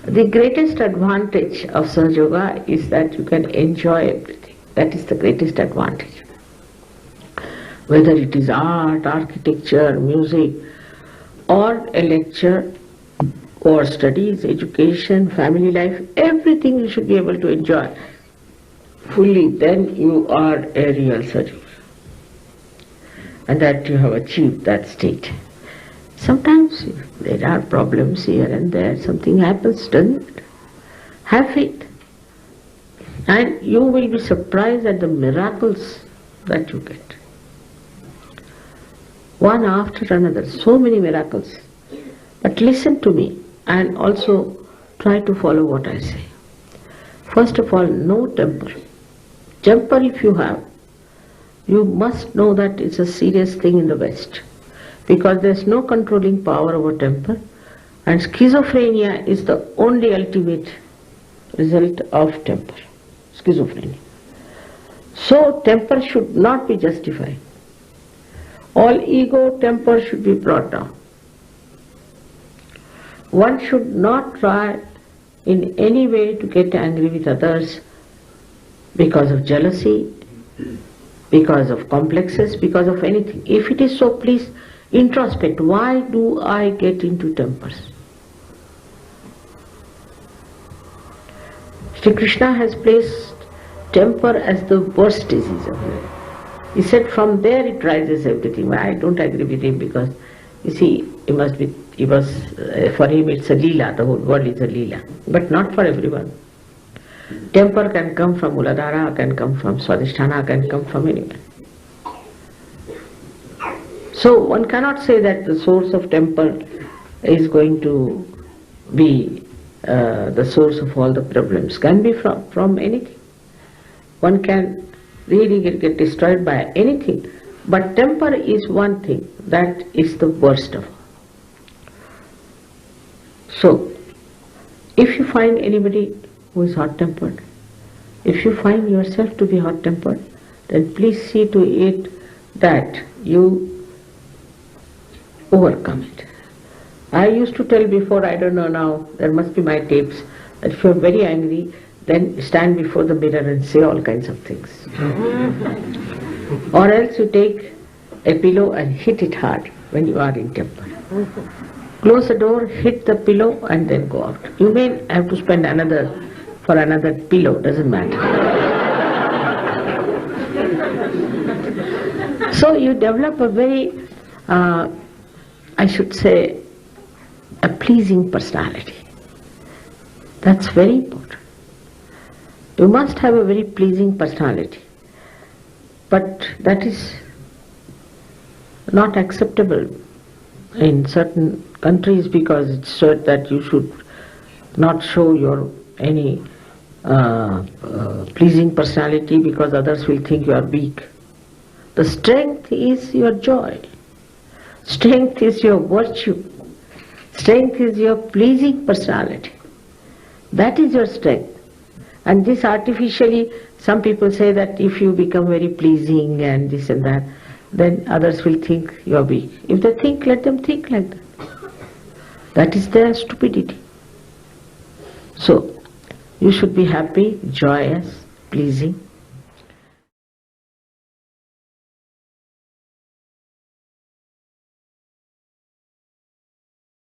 The greatest advantage of Sahaja Yoga is that you can enjoy everything. That is the greatest advantage. Whether it is art, architecture, music, or a lecture, or studies, education, family life, everything you should be able to enjoy fully, then you are a real Sahaja. And that you have achieved that state. Sometimes there are problems here and there, something happens, doesn't it? Have faith. And you will be surprised at the miracles that you get. One after another, so many miracles. But listen to me and also try to follow what I say. First of all, no temper. Temper if you have, you must know that it's a serious thing in the West, because there's no controlling power over temper, and schizophrenia is the only ultimate result of temper. Schizophrenia. So temper should not be justified. All ego, temper should be brought down. One should not try in any way to get angry with others because of jealousy, because of complexes, because of anything. If it is so, please introspect. Why do I get into tempers? Shri Krishna has placed temper as the worst disease of life. He said from there it rises everything. I don't agree with him, because you see, for him it's a leela, the whole world is a leela, but not for everyone. Temper can come from Mooladhara, can come from Swadishtana, can come from anywhere. So one cannot say that the source of temper is going to be the source of all the problems. Can be from anything. One can really get destroyed by anything. But temper is one thing that is the worst of all. So, if you find anybody who is hot-tempered, if you find yourself to be hot-tempered, then please see to it that you overcome it. I used to tell before, I don't know now, there must be my tapes, that if you are very angry, then stand before the mirror and say all kinds of things. Or else you take a pillow and hit it hard when you are in temper. Close the door, hit the pillow, and then go out. You may have to spend another pillow, doesn't matter. So you develop a very, I should say, a pleasing personality. That's very important. You must have a very pleasing personality. But that is not acceptable in certain countries, because it's said that you should not show your any pleasing personality, because others will think you are weak. The strength is your joy. Strength is your virtue. Strength is your pleasing personality. That is your strength. And this artificially, some people say that if you become very pleasing and this and that, then others will think you are weak. If they think, let them think like that. That is their stupidity. So, you should be happy, joyous, pleasing,